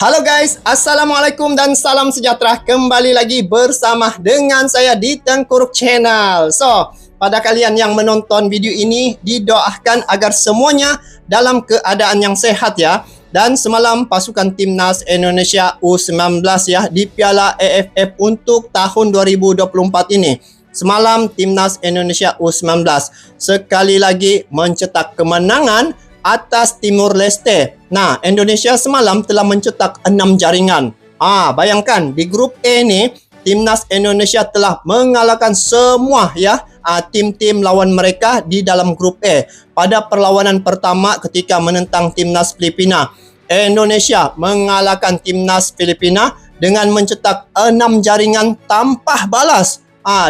Halo guys, Assalamualaikum dan salam sejahtera. Kembali lagi bersama dengan saya di Tengkuruk Channel. So, pada kalian yang menonton video ini, didoakan agar semuanya dalam keadaan yang sehat ya. Dan semalam pasukan Timnas Indonesia U19 ya di Piala AFF untuk tahun 2024 ini. Semalam Timnas Indonesia U19 sekali lagi mencetak kemenangan atas Timur Leste. Nah, Indonesia semalam telah mencetak 6 jaringan. Bayangkan di grup E ni, Timnas Indonesia telah mengalahkan semua ya tim-tim lawan mereka di dalam grup E. Pada perlawanan pertama ketika menentang Timnas Filipina, Indonesia mengalahkan Timnas Filipina dengan mencetak 6 jaringan tanpa balas.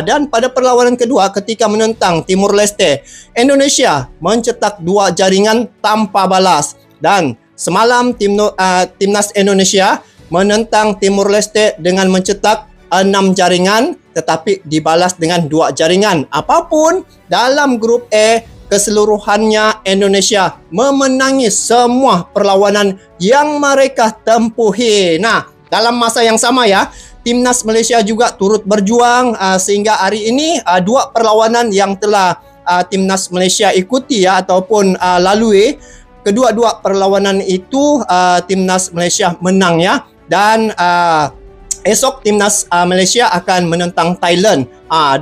Dan pada perlawanan kedua ketika menentang Timur Leste, Indonesia mencetak 2 jaringan tanpa balas. Dan semalam Timnas Indonesia menentang Timur Leste dengan mencetak 6 jaringan tetapi dibalas dengan 2 jaringan. Apapun dalam grup E, keseluruhannya Indonesia memenangi semua perlawanan yang mereka tempuhi. Nah, dalam masa yang sama ya, Timnas Malaysia juga turut berjuang sehingga hari ini 2 perlawanan yang telah Timnas Malaysia ikuti ya ataupun lalui. Kedua-dua perlawanan itu Timnas Malaysia menang ya. Dan esok Timnas Malaysia akan menentang Thailand.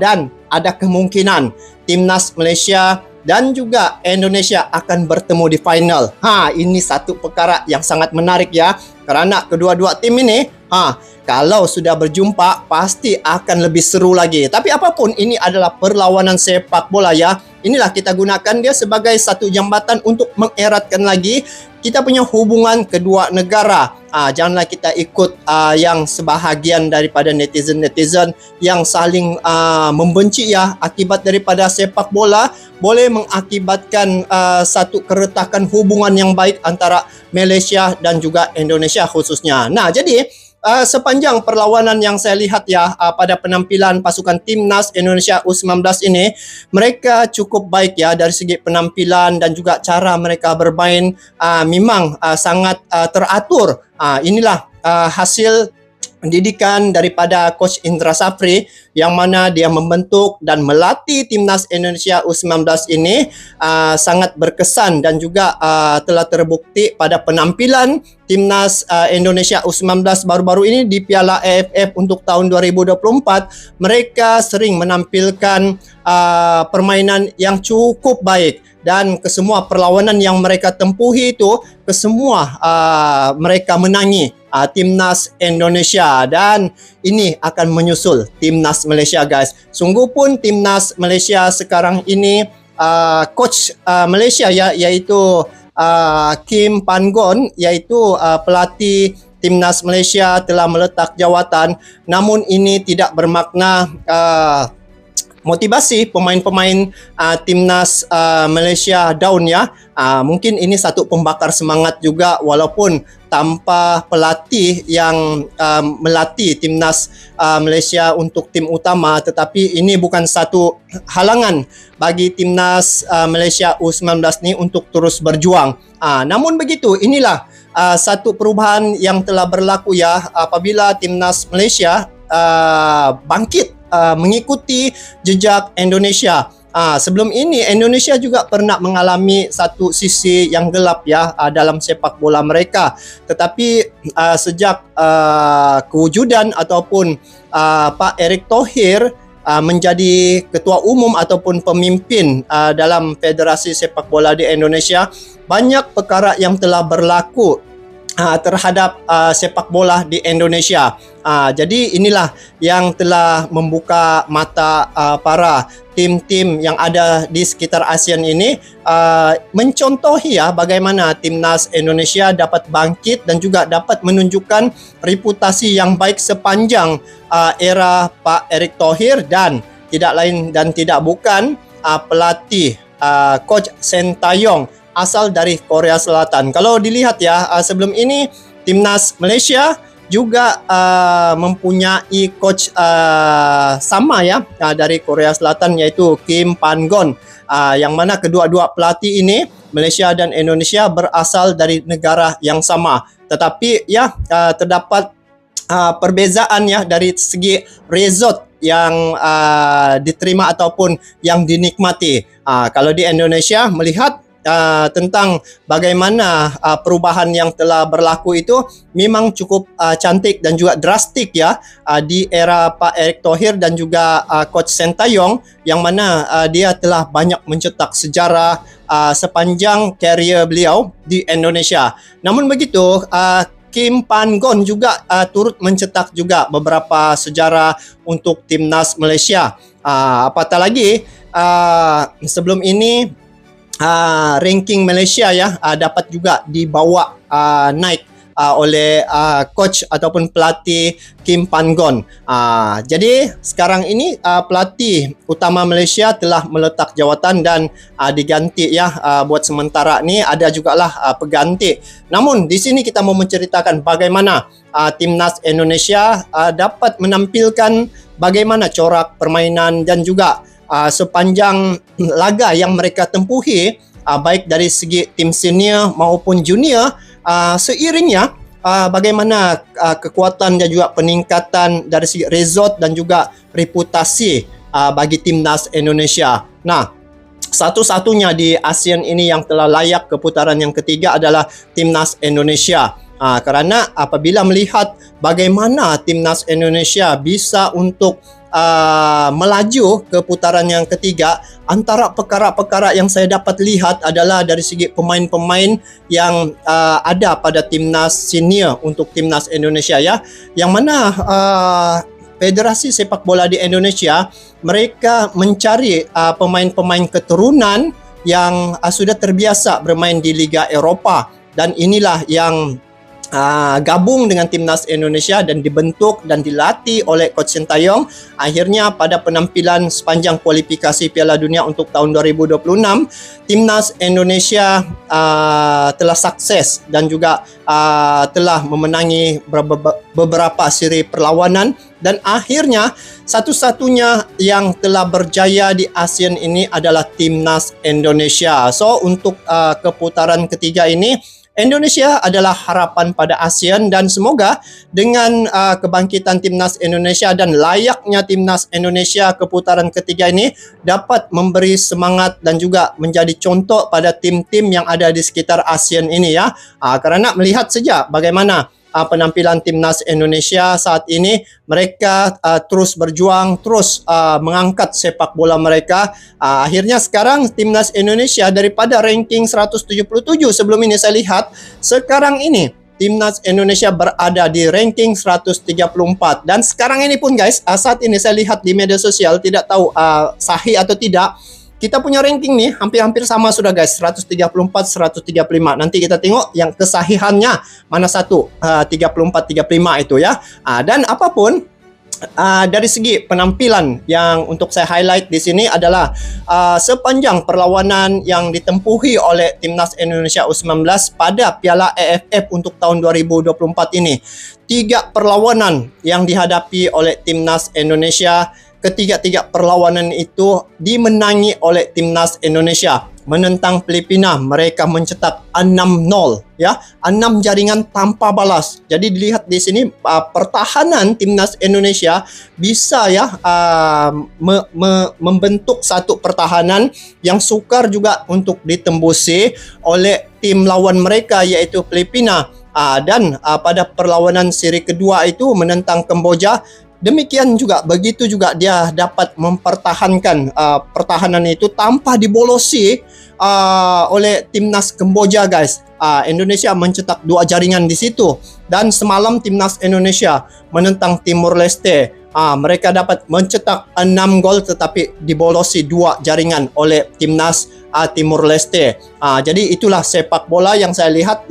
Dan ada kemungkinan Timnas Malaysia dan juga Indonesia akan bertemu di final. Ini satu perkara yang sangat menarik ya. Kerana kedua-dua tim ini kalau sudah berjumpa pasti akan lebih seru lagi. Tapi apapun, ini adalah perlawanan sepak bola ya. Inilah kita gunakan dia sebagai satu jambatan untuk mengeratkan lagi kita punya hubungan kedua negara. Janganlah kita ikut yang sebahagian daripada netizen-netizen yang saling membenci ya. Akibat daripada sepak bola boleh mengakibatkan satu keretakan hubungan yang baik antara Malaysia dan juga Indonesia khususnya. Nah, jadi sepanjang perlawanan yang saya lihat ya pada penampilan pasukan Timnas Indonesia U19 ini, mereka cukup baik ya dari segi penampilan dan juga cara mereka bermain memang sangat teratur. Inilah hasil pendidikan daripada Coach Indra Safri yang mana dia membentuk dan melatih Timnas Indonesia U19 ini sangat berkesan dan juga telah terbukti pada penampilan Timnas Indonesia U19 baru-baru ini di Piala AFF untuk tahun 2024. Mereka sering menampilkan permainan yang cukup baik dan kesemua perlawanan yang mereka tempuhi itu kesemua mereka menangi Timnas Indonesia, dan ini akan menyusul Timnas Malaysia guys. Sungguh pun Timnas Malaysia sekarang ini coach Malaysia ya, iaitu Kim Pan-gon, iaitu pelatih Timnas Malaysia telah meletak jawatan. Namun ini tidak bermakna motivasi pemain-pemain Timnas Malaysia down ya. Mungkin ini satu pembakar semangat juga walaupun tanpa pelatih yang melatih Timnas Malaysia untuk tim utama, tetapi ini bukan satu halangan bagi Timnas Malaysia U19 ni untuk terus berjuang. Namun begitu, inilah satu perubahan yang telah berlaku ya apabila Timnas Malaysia bangkit mengikuti jejak Indonesia. Sebelum ini Indonesia juga pernah mengalami satu sisi yang gelap ya dalam sepak bola mereka. Tetapi sejak kewujudan ataupun Pak Erick Thohir menjadi ketua umum ataupun pemimpin dalam Federasi Sepak Bola di Indonesia, banyak perkara yang telah berlaku terhadap sepak bola di Indonesia. Jadi inilah yang telah membuka mata para tim-tim yang ada di sekitar ASEAN ini, mencontohi ya bagaimana Timnas Indonesia dapat bangkit dan juga dapat menunjukkan reputasi yang baik sepanjang era Pak Erick Thohir, dan tidak lain dan tidak bukan pelatih Coach Sintayong asal dari Korea Selatan. Kalau dilihat ya, sebelum ini Timnas Malaysia juga mempunyai coach sama ya dari Korea Selatan, yaitu Kim Pan-gon, yang mana kedua-dua pelatih ini Malaysia dan Indonesia berasal dari negara yang sama. tetapi ya terdapat perbezaan ya dari segi result yang diterima ataupun yang dinikmati. Kalau di Indonesia melihat tentang bagaimana perubahan yang telah berlaku itu memang cukup cantik dan juga drastik ya di era Pak Erick Thohir dan juga Coach Sintayong, yang mana dia telah banyak mencetak sejarah sepanjang karier beliau di Indonesia. Namun begitu, Kim Pan-gon juga turut mencetak juga beberapa sejarah untuk timnas Malaysia. Apatah lagi sebelum ini ranking Malaysia ya dapat juga dibawa naik oleh coach ataupun pelatih Kim Pan-gon. Jadi sekarang ini pelatih utama Malaysia telah meletak jawatan dan diganti ya, buat sementara ni ada jugalah pengganti. Namun di sini kita mau menceritakan bagaimana timnas Indonesia dapat menampilkan bagaimana corak permainan dan juga sepanjang laga yang mereka tempuhi, baik dari segi tim senior maupun junior, seiringnya bagaimana kekuatan dan juga peningkatan dari segi result dan juga reputasi bagi timnas Indonesia. Nah, satu-satunya di ASEAN ini yang telah layak ke putaran yang ketiga adalah timnas Indonesia. Kerana apabila melihat bagaimana timnas Indonesia bisa untuk melaju ke putaran yang ketiga, antara perkara-perkara yang saya dapat lihat adalah dari segi pemain-pemain yang ada pada timnas senior untuk timnas Indonesia ya, yang mana Federasi Sepak Bola di Indonesia mereka mencari pemain-pemain keturunan yang sudah terbiasa bermain di Liga Eropah, dan inilah yang gabung dengan timnas Indonesia dan dibentuk dan dilatih oleh Coach Sintayong. Akhirnya pada penampilan sepanjang kualifikasi Piala Dunia untuk tahun 2026, timnas Indonesia telah sukses dan juga telah memenangi beberapa siri perlawanan, dan akhirnya satu-satunya yang telah berjaya di ASEAN ini adalah timnas Indonesia. So untuk ke putaran ketiga ini, Indonesia adalah harapan pada ASEAN, dan semoga dengan kebangkitan timnas Indonesia dan layaknya timnas Indonesia ke putaran ketiga ini dapat memberi semangat dan juga menjadi contoh pada tim-tim yang ada di sekitar ASEAN ini ya. Kerana melihat saja bagaimana penampilan timnas Indonesia saat ini, mereka terus berjuang, terus mengangkat sepak bola mereka. Akhirnya sekarang timnas Indonesia daripada ranking 177 sebelum ini saya lihat, sekarang ini timnas Indonesia berada di ranking 134, dan sekarang ini pun guys, saat ini saya lihat di media sosial, tidak tahu sahih atau tidak, kita punya ranking nih hampir-hampir sama sudah guys, 134, 135. Nanti kita tengok yang kesahihannya mana satu, 34, 35 itu ya. Dan apapun, dari segi penampilan yang untuk saya highlight di sini adalah sepanjang perlawanan yang ditempuhi oleh timnas Indonesia U19 pada Piala AFF untuk tahun 2024 ini. 3 perlawanan yang dihadapi oleh timnas Indonesia, ketiga-tiga perlawanan itu dimenangi oleh timnas Indonesia. Menentang Filipina, mereka mencetak 6-0 ya, 6 jaringan tanpa balas. Jadi dilihat di sini pertahanan timnas Indonesia bisa ya membentuk satu pertahanan yang sukar juga untuk ditembusi oleh tim lawan mereka, yaitu Filipina. Dan pada perlawanan seri kedua itu menentang Kamboja, demikian juga, begitu juga dia dapat mempertahankan pertahanan itu tanpa dibolosi oleh timnas Kamboja guys. Indonesia mencetak 2 jaringan di situ, dan semalam timnas Indonesia menentang Timur Leste, mereka dapat mencetak 6 gol tetapi dibolosi 2 jaringan oleh timnas Timur Leste. Jadi itulah sepak bola yang saya lihat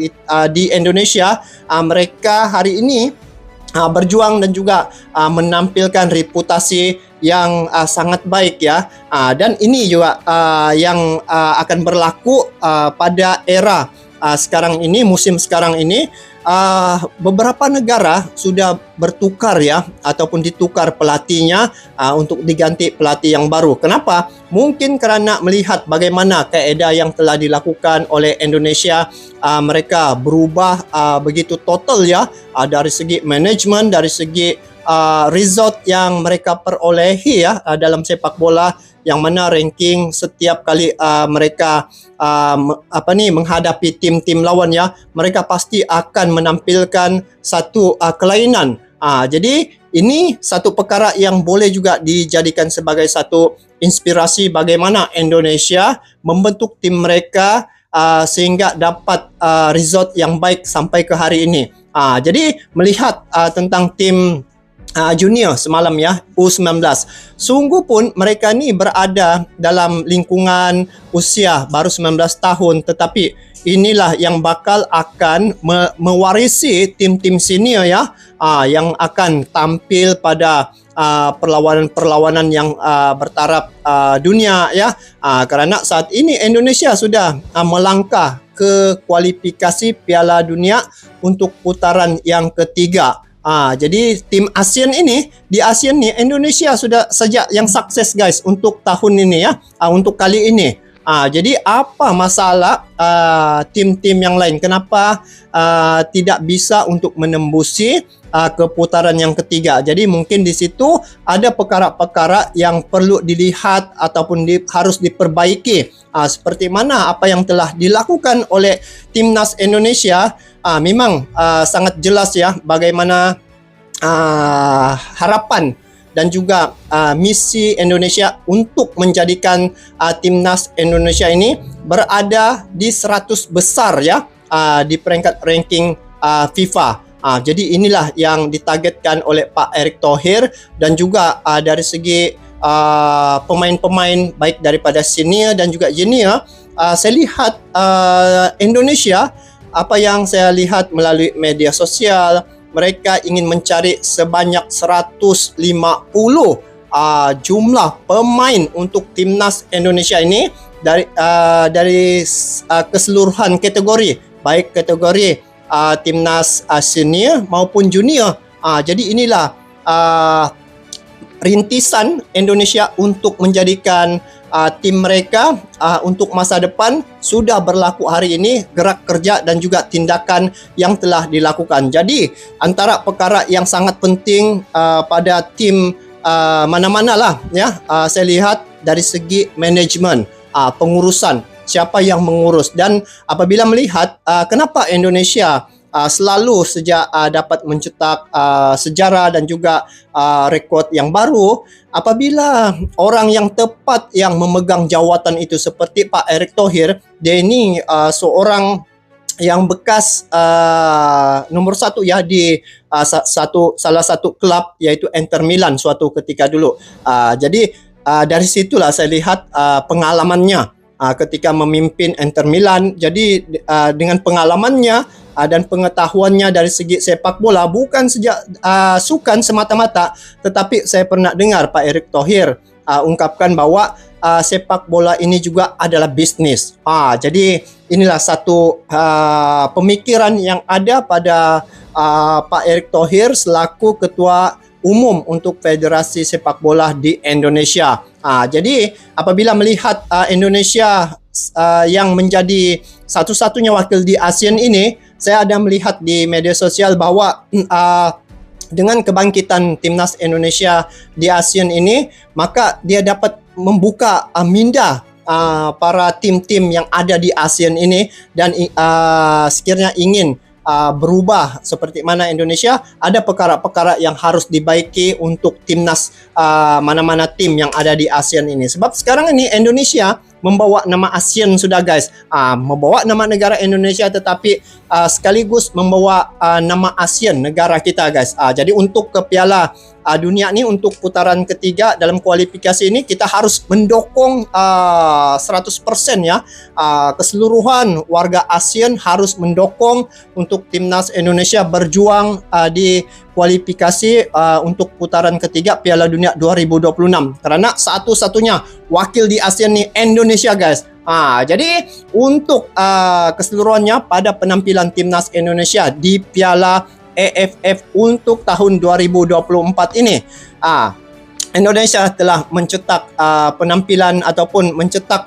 di Indonesia. Mereka hari ini berjuang dan juga menampilkan reputasi yang sangat baik ya. Dan ini juga yang akan berlaku pada era sekarang ini, musim sekarang ini, beberapa negara sudah bertukar ya, ataupun ditukar pelatihnya untuk diganti pelatih yang baru. Kenapa? Mungkin kerana melihat bagaimana kaedah yang telah dilakukan oleh Indonesia, mereka berubah begitu total ya, dari segi manajemen, dari segi result yang mereka perolehi ya dalam sepak bola, yang mana ranking setiap kali mereka menghadapi tim-tim lawan ya, mereka pasti akan menampilkan satu kelainan. Jadi ini satu perkara yang boleh juga dijadikan sebagai satu inspirasi bagaimana Indonesia membentuk tim mereka sehingga dapat result yang baik sampai ke hari ini. Jadi melihat tentang tim junior semalam ya, U19, sungguh pun mereka ni berada dalam lingkungan usia baru 19 tahun, tetapi inilah yang bakal akan mewarisi tim-tim senior ya, yang akan tampil pada perlawanan-perlawanan yang bertaraf dunia ya, kerana saat ini Indonesia sudah melangkah ke kualifikasi Piala Dunia untuk putaran yang ketiga. Jadi tim ASEAN ini, di ASEAN ni Indonesia sudah sejak yang sukses guys untuk tahun ini ya, untuk kali ini. Jadi apa masalah tim-tim yang lain? Kenapa tidak bisa untuk menembusi ke putaran yang ketiga? Jadi mungkin di situ ada perkara-perkara yang perlu dilihat ataupun harus diperbaiki. Seperti mana apa yang telah dilakukan oleh Timnas Indonesia, memang sangat jelas ya bagaimana harapan dan juga misi Indonesia untuk menjadikan Timnas Indonesia ini berada di 100 besar ya, di peringkat ranking FIFA. Jadi inilah yang ditargetkan oleh Pak Erick Thohir, dan juga dari segi pemain-pemain baik daripada senior dan juga junior, saya lihat Indonesia, apa yang saya lihat melalui media sosial, mereka ingin mencari sebanyak 150 jumlah pemain untuk Timnas Indonesia ini dari keseluruhan kategori, baik kategori Timnas senior maupun junior. Jadi inilah rintisan Indonesia untuk menjadikan tim mereka untuk masa depan sudah berlaku hari ini, gerak kerja dan juga tindakan yang telah dilakukan. Jadi antara perkara yang sangat penting pada tim mana-mana lah ya, saya lihat dari segi manajemen, pengurusan, siapa yang mengurus. Dan apabila melihat kenapa Indonesia selalu sejak dapat mencetak sejarah dan juga rekod yang baru, apabila orang yang tepat yang memegang jawatan itu seperti Pak Erick Thohir, dia ini seorang yang bekas nomor 1 ya di salah satu klub, yaitu Inter Milan suatu ketika dulu. Jadi dari situlah saya lihat pengalamannya ketika memimpin Inter Milan. Jadi dengan pengalamannya dan pengetahuannya dari segi sepak bola, bukan sejak sukan semata-mata, tetapi saya pernah dengar Pak Erick Thohir ungkapkan bahwa sepak bola ini juga adalah bisnis. Jadi inilah satu pemikiran yang ada pada Pak Erick Thohir selaku Ketua Umum untuk Federasi Sepak Bola di Indonesia. Jadi apabila melihat Indonesia yang menjadi satu-satunya wakil di ASEAN ini, saya ada melihat di media sosial bahwa dengan kebangkitan Timnas Indonesia di ASEAN ini, maka dia dapat membuka minda para tim-tim yang ada di ASEAN ini, dan sekiranya ingin berubah seperti mana Indonesia, ada perkara-perkara yang harus dibaiki untuk timnas mana-mana tim yang ada di ASEAN ini. Sebab sekarang ini Indonesia membawa nama ASEAN sudah guys, membawa nama negara Indonesia, tetapi sekaligus membawa nama ASEAN negara kita guys. Jadi untuk ke Piala Dunia ni, untuk putaran ketiga dalam kualifikasi ini, kita harus mendukung 100% ya, keseluruhan warga ASEAN harus mendukung untuk timnas Indonesia berjuang di kualifikasi untuk putaran ketiga Piala Dunia 2026, karena satu-satunya wakil di ASEAN ni Indonesia guys. Jadi untuk keseluruhannya pada penampilan timnas Indonesia di Piala AFF untuk tahun 2024 ini, Indonesia telah mencetak penampilan ataupun mencetak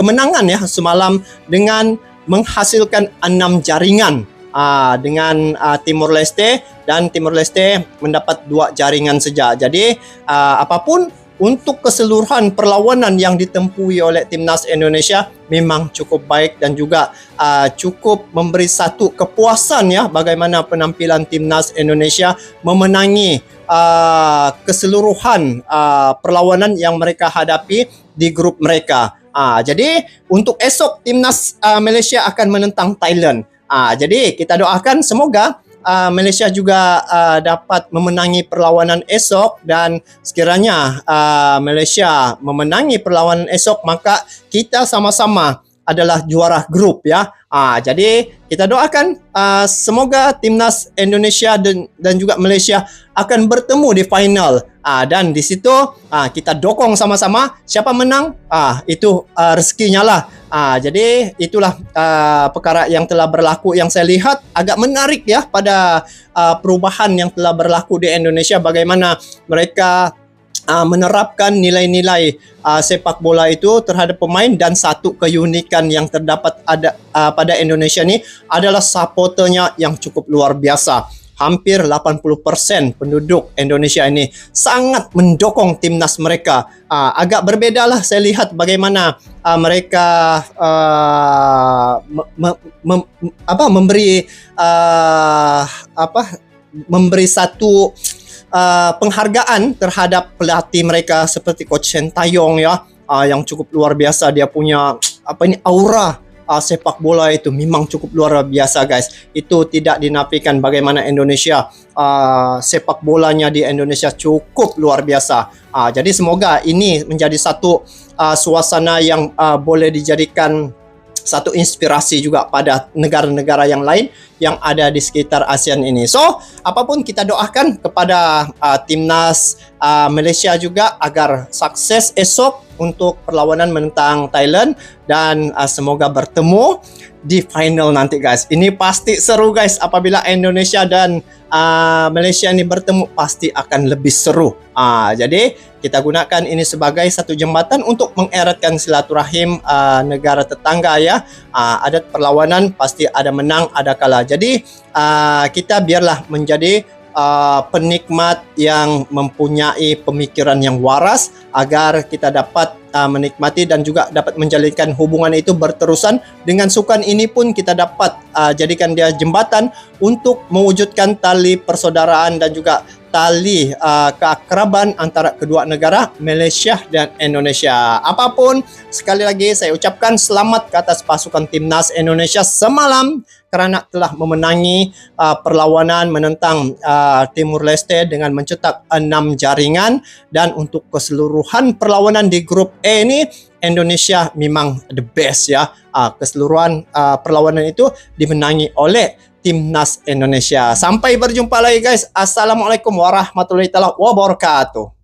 kemenangan ya semalam dengan menghasilkan 6 jaringan dengan Timor Leste, dan Timor Leste mendapat 2 jaringan saja. Jadi apapun untuk keseluruhan perlawanan yang ditempuhi oleh timnas Indonesia memang cukup baik dan juga cukup memberi satu kepuasan ya bagaimana penampilan timnas Indonesia memenangi keseluruhan perlawanan yang mereka hadapi di grup mereka. Jadi untuk esok timnas Malaysia akan menentang Thailand. Jadi kita doakan semoga Malaysia juga dapat memenangi perlawanan esok, dan sekiranya Malaysia memenangi perlawanan esok maka kita sama-sama adalah juara grup ya. Jadi kita doakan semoga timnas Indonesia dan juga Malaysia akan bertemu di final. Dan di situ kita dokong sama-sama, siapa menang itu rezekinya lah. Jadi itulah perkara yang telah berlaku yang saya lihat agak menarik ya pada perubahan yang telah berlaku di Indonesia, bagaimana mereka menerapkan nilai-nilai sepak bola itu terhadap pemain. Dan satu keunikan yang terdapat pada Indonesia ni adalah supporternya yang cukup luar biasa. Hampir 80% penduduk Indonesia ini sangat mendukung timnas mereka. Agak berbedalah saya lihat bagaimana mereka memberi satu penghargaan terhadap pelatih mereka seperti Coach Sintayong ya, yang cukup luar biasa. Dia punya aura sepak bola itu memang cukup luar biasa guys. Itu tidak dinafikan bagaimana Indonesia sepak bolanya di Indonesia cukup luar biasa. Jadi semoga ini menjadi satu suasana yang boleh dijadikan satu inspirasi juga pada negara-negara yang lain yang ada di sekitar ASEAN ini. So, apapun kita doakan kepada timnas Malaysia juga agar sukses esok untuk perlawanan menentang Thailand, dan semoga bertemu di final nanti guys. Ini pasti seru guys, apabila Indonesia dan Malaysia ini bertemu pasti akan lebih seru. Jadi kita gunakan ini sebagai satu jembatan untuk mengeratkan silaturahim negara tetangga ya. Ada perlawanan pasti ada menang ada kalah. Jadi kita biarlah menjadi penikmat yang mempunyai pemikiran yang waras agar kita dapat menikmati dan juga dapat menjalinkan hubungan itu berterusan. Dengan sukan ini pun kita dapat jadikan dia jembatan untuk mewujudkan tali persaudaraan dan juga tali keakraban antara kedua negara Malaysia dan Indonesia. Apapun, sekali lagi saya ucapkan selamat ke atas pasukan timnas Indonesia semalam kerana telah memenangi perlawanan menentang Timor Leste dengan mencetak 6 jaringan. Dan untuk keseluruhan perlawanan di grup E ini, Indonesia memang the best ya. Keseluruhan perlawanan itu dimenangi oleh timnas Indonesia. Sampai berjumpa lagi guys. Assalamualaikum warahmatullahi wabarakatuh.